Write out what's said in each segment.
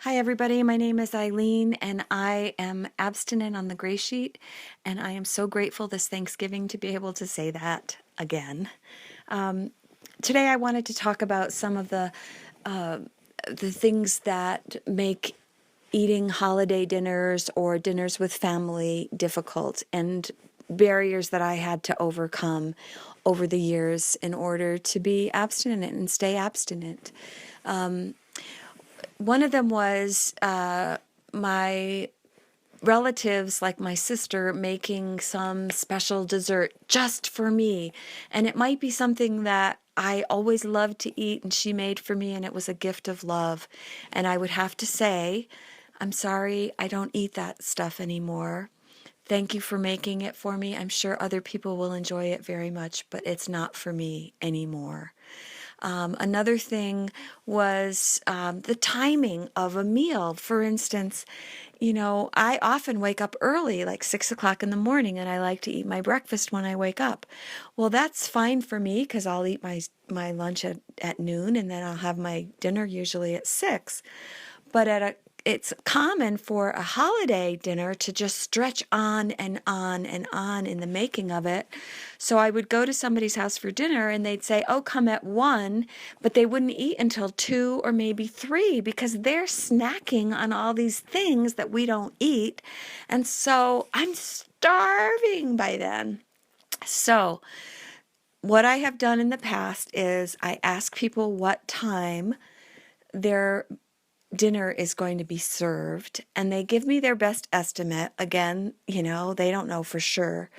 Hi everybody, my name is Eileen and I am abstinent on the Gray Sheet, and I am so grateful this Thanksgiving to be able to say that again. Today I wanted to talk about some of the things that make eating holiday dinners or dinners with family difficult, and barriers that I had to overcome over the years in order to be abstinent and stay abstinent. One of them was my relatives, like my sister, making some special dessert just for me. And it might be something that I always loved to eat, and she made for me, and it was a gift of love. And I would have to say, I'm sorry, I don't eat that stuff anymore. Thank you for making it for me. I'm sure other people will enjoy it very much, but it's not for me anymore. Another thing was the timing of a meal. For instance, I often wake up early, like 6 o'clock in the morning, and I like to eat my breakfast when I wake up. Well, that's fine for me because I'll eat my lunch at noon, and then I'll have my dinner usually at 6. But it's common for a holiday dinner to just stretch on and on and on in the making of it. So I would go to somebody's house for dinner and they'd say, oh, come at 1, but they wouldn't eat until 2 or maybe 3 because they're snacking on all these things that we don't eat. And so I'm starving by then. So what I have done in the past is I ask people what time their dinner is going to be served, and they give me their best estimate. Again, they don't know for sure.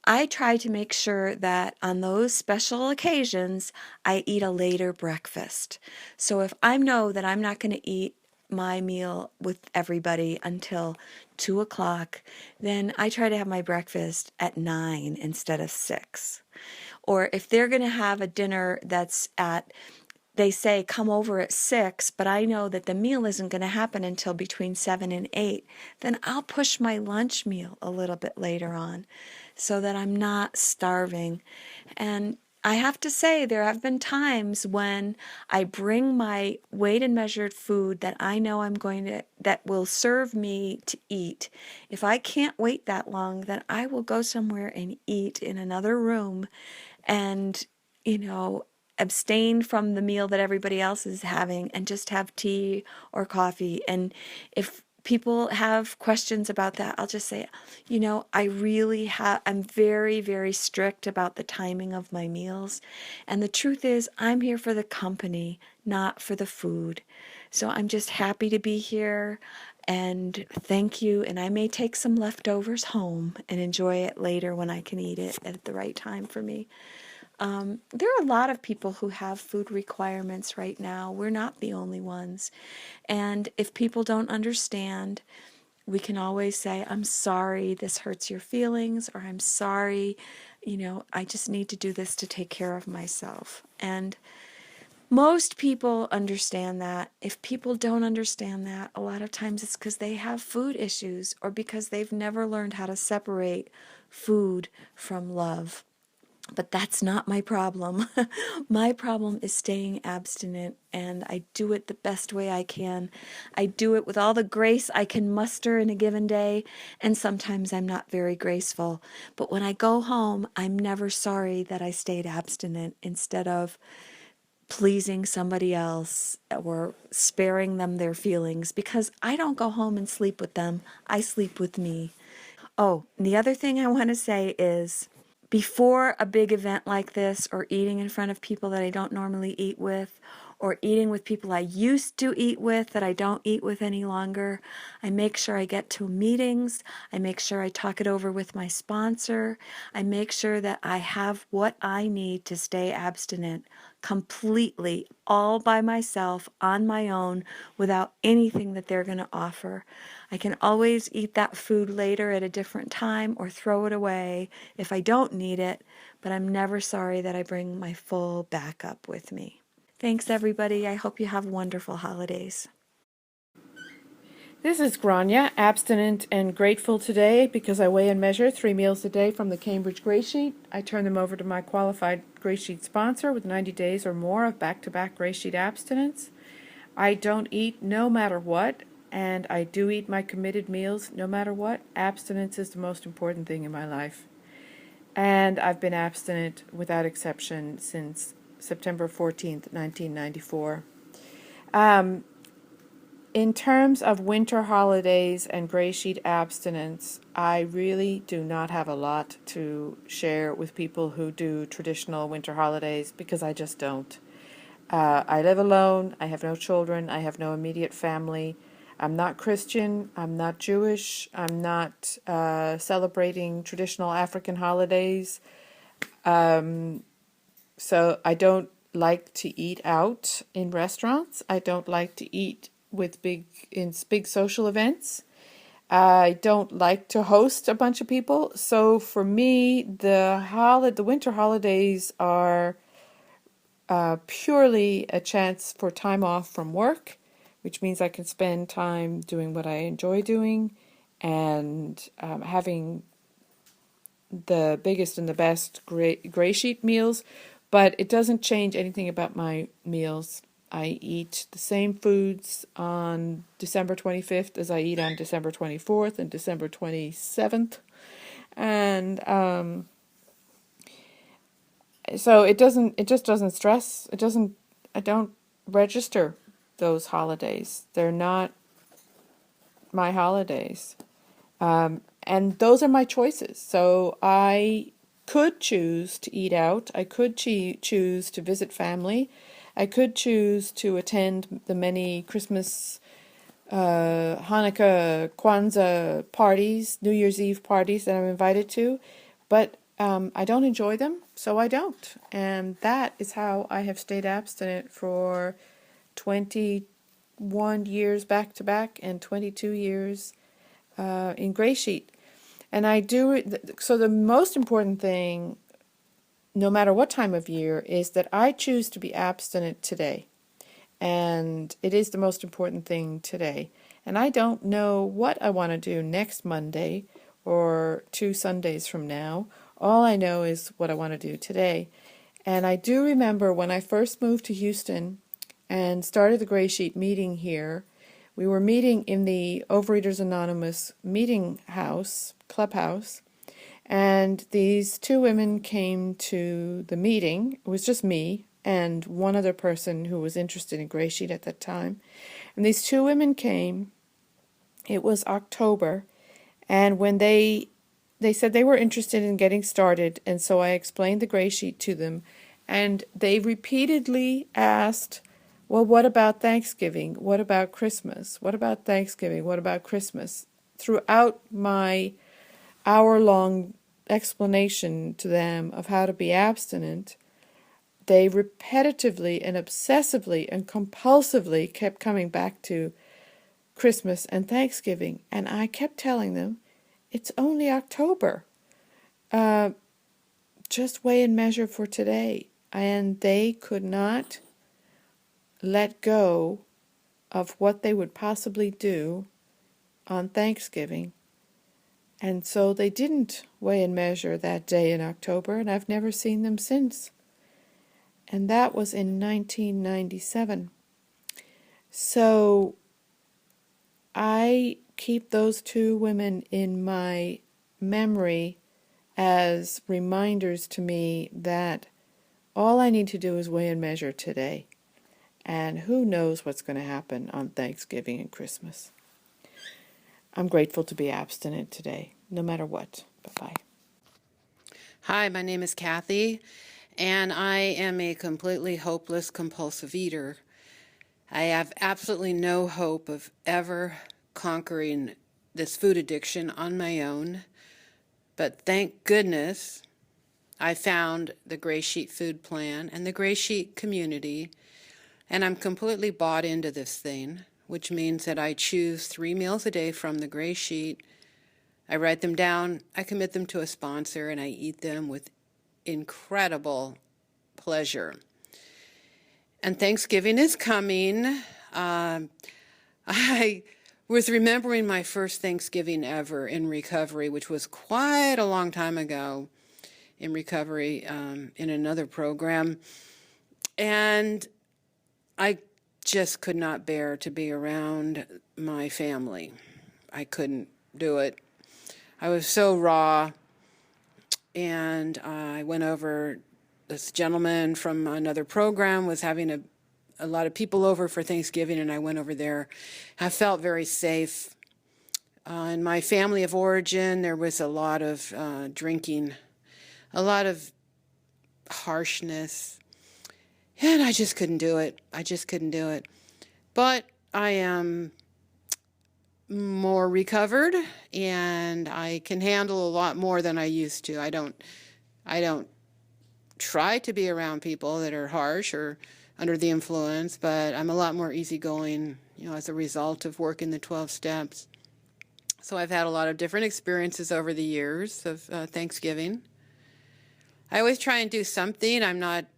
I try to make sure that on those special occasions, I eat a later breakfast. So if I know that I'm not going to eat my meal with everybody until 2 o'clock, then I try to have my breakfast at 9 instead of 6. Or if they're going to have a dinner they say come over at 6, but I know that the meal isn't going to happen until between 7 and 8, then I'll push my lunch meal a little bit later on so that I'm not starving. And I have to say, there have been times when I bring my weighed and measured food that I know that will serve me to eat. If I can't wait that long, then I will go somewhere and eat in another room and, abstain from the meal that everybody else is having and just have tea or coffee. And if people have questions about that, I'll just say, I'm very, very strict about the timing of my meals. And the truth is, I'm here for the company, not for the food. So I'm just happy to be here, and thank you. And I may take some leftovers home and enjoy it later when I can eat it at the right time for me. There are a lot of people who have food requirements right now. We're not the only ones. And if people don't understand, we can always say, I'm sorry, this hurts your feelings, or I'm sorry, I just need to do this to take care of myself. And most people understand that. If people don't understand that, a lot of times it's because they have food issues or because they've never learned how to separate food from love. But that's not my problem. My problem is staying abstinent, and I do it the best way I can. I do it with all the grace I can muster in a given day, and sometimes I'm not very graceful. But when I go home, I'm never sorry that I stayed abstinent instead of pleasing somebody else or sparing them their feelings, because I don't go home and sleep with them. I sleep with me. Oh, and the other thing I want to say is, before a big event like this, or eating in front of people that I don't normally eat with, or eating with people I used to eat with that I don't eat with any longer, I make sure I get to meetings. I make sure I talk it over with my sponsor. I make sure that I have what I need to stay abstinent completely, all by myself, on my own, without anything that they're going to offer. I can always eat that food later at a different time or throw it away if I don't need it, but I'm never sorry that I bring my full backup with me. Thanks, everybody. I hope you have wonderful holidays. This is Grania, abstinent and grateful today because I weigh and measure 3 meals a day from the Cambridge Gray Sheet. I turn them over to my qualified Gray Sheet sponsor with 90 days or more of back-to-back Gray Sheet abstinence. I don't eat no matter what, and I do eat my committed meals no matter what. Abstinence is the most important thing in my life. And I've been abstinent without exception since September 14th, 1994. Um, in terms of winter holidays and gray sheet abstinence, I really do not have a lot to share with people who do traditional winter holidays because I just don't. I live alone. I have no children. I have no immediate family. I'm not Christian. I'm not Jewish. I'm not celebrating traditional African holidays. So I don't like to eat out in restaurants. I don't like to eat with big social events. I don't like to host a bunch of people. So for me, the winter holidays are purely a chance for time off from work, which means I can spend time doing what I enjoy doing and having the biggest and the best gray sheet meals, but it doesn't change anything about my meals. I eat the same foods on December 25th as I eat on December 24th and December 27th. And so it just doesn't stress. I don't register those holidays. They're not my holidays. And those are my choices. So I could choose to eat out. I could choose to visit family. I could choose to attend the many Christmas, Hanukkah, Kwanzaa parties, New Year's Eve parties that I'm invited to. But I don't enjoy them, so I don't. And that is how I have stayed abstinent for 21 years back to back and 22 years in gray sheet. And I do, so the most important thing, no matter what time of year, is that I choose to be abstinent today. And it is the most important thing today. And I don't know what I want to do next Monday or 2 Sundays from now. All I know is what I want to do today. And I do remember when I first moved to Houston and started the Gray Sheet meeting here, we were meeting in the GreySheeters Anonymous meeting house, clubhouse, and these 2 women came to the meeting. It was just me and one other person who was interested in Gray Sheet at that time. And these 2 women came. It was October, and when they said they were interested in getting started, and so I explained the Gray Sheet to them, and they repeatedly asked, well, what about Thanksgiving? What about Christmas? What about Thanksgiving? What about Christmas? Throughout my hour-long explanation to them of how to be abstinent, they repetitively and obsessively and compulsively kept coming back to Christmas and Thanksgiving. And I kept telling them, it's only October. Just weigh and measure for today. And they could not let go of what they would possibly do on Thanksgiving. And so they didn't weigh and measure that day in October, and I've never seen them since. And that was in 1997. So I keep those 2 women in my memory as reminders to me that all I need to do is weigh and measure today. And who knows what's going to happen on Thanksgiving and Christmas. I'm grateful to be abstinent today, no matter what. Bye-bye. Hi, my name is Cathy, and I am a completely hopeless compulsive eater. I have absolutely no hope of ever conquering this food addiction on my own, but thank goodness I found the Gray Sheet Food Plan and the Gray Sheet community, and I'm completely bought into this thing, which means that I choose 3 meals a day from the Gray Sheet. I write them down, I commit them to a sponsor, and I eat them with incredible pleasure. And Thanksgiving is coming. I was remembering my first Thanksgiving ever in recovery, which was quite a long time ago in recovery in another program. And I just could not bear to be around my family. I couldn't do it. I was so raw, and I went over. This gentleman from another program was having a lot of people over for Thanksgiving, and I went over there. I felt very safe. In my family of origin, there was a lot of drinking, a lot of harshness, and I just couldn't do it. I just couldn't do it. But I am more recovered, and I can handle a lot more than I used to. I don't try to be around people that are harsh or under the influence, but I'm a lot more easygoing, as a result of working the 12 steps. So I've had a lot of different experiences over the years of Thanksgiving. I always try and do something. I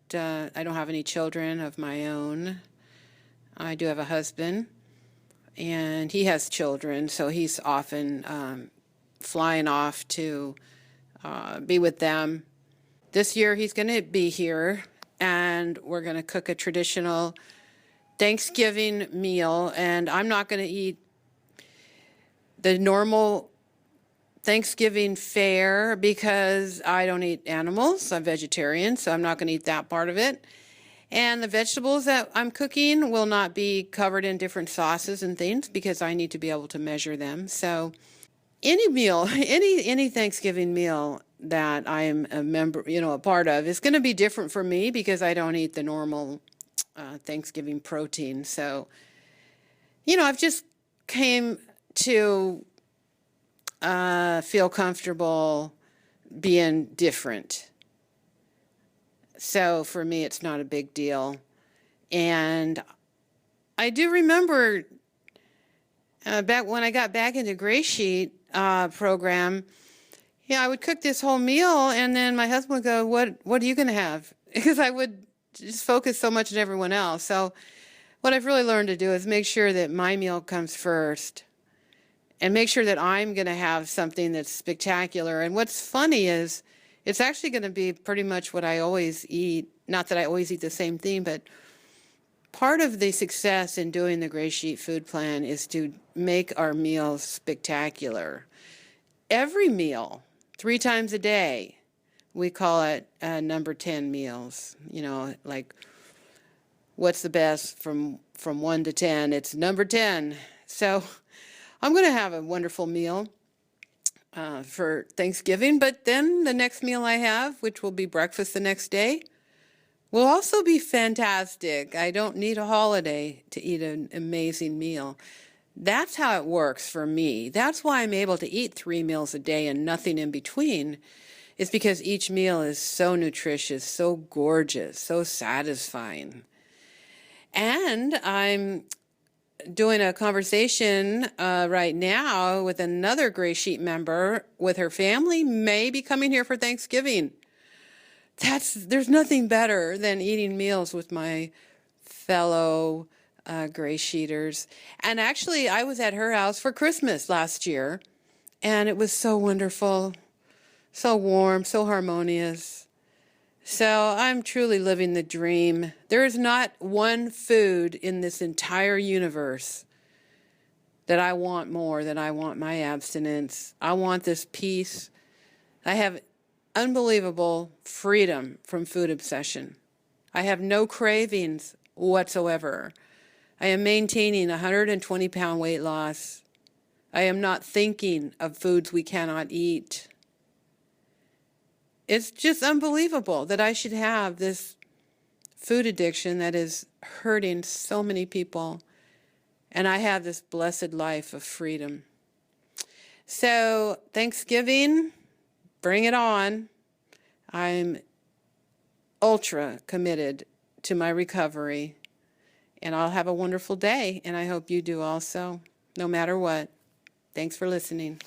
don't have any children of my own. I do have a husband, and he has children, so he's often flying off to be with them. This year he's going to be here, and we're going to cook a traditional Thanksgiving meal, and I'm not going to eat the normal Thanksgiving fare because I don't eat animals. I'm vegetarian, so I'm not going to eat that part of it. And the vegetables that I'm cooking will not be covered in different sauces and things because I need to be able to measure them. So any meal, any Thanksgiving meal that I am a member, a part of, is going to be different for me because I don't eat the normal Thanksgiving protein. So, I've just came to feel comfortable being different. So for me, it's not a big deal. And I do remember back when I got back into Gray Sheet program, I would cook this whole meal, and then my husband would go, what are you going to have? Because I would just focus so much on everyone else. So what I've really learned to do is make sure that my meal comes first and make sure that I'm going to have something that's spectacular. And what's funny is it's actually going to be pretty much what I always eat. Not that I always eat the same thing, but part of the success in doing the Gray Sheet food plan is to make our meals spectacular. Every meal, 3 times a day, we call it number 10 meals. Like what's the best from 1 to 10? It's number 10. So I'm going to have a wonderful meal for Thanksgiving, but then the next meal I have, which will be breakfast the next day, will also be fantastic. I don't need a holiday to eat an amazing meal. That's how it works for me. That's why I'm able to eat 3 meals a day and nothing in between, is because each meal is so nutritious, so gorgeous, so satisfying. And I'm doing a conversation right now with another Gray Sheet member with her family, may be coming here for Thanksgiving. There's nothing better than eating meals with my fellow Gray Sheeters. And actually, I was at her house for Christmas last year, and it was so wonderful, so warm, so harmonious. So I'm truly living the dream. There is not one food in this entire universe that I want more than I want my abstinence. I want this peace. I have unbelievable freedom from food obsession. I have no cravings whatsoever. I am maintaining a 120-pound weight loss. I am not thinking of foods we cannot eat. It's just unbelievable that I should have this food addiction that is hurting so many people, and I have this blessed life of freedom. So Thanksgiving, bring it on. I'm ultra committed to my recovery, and I'll have a wonderful day, and I hope you do also, no matter what. Thanks for listening.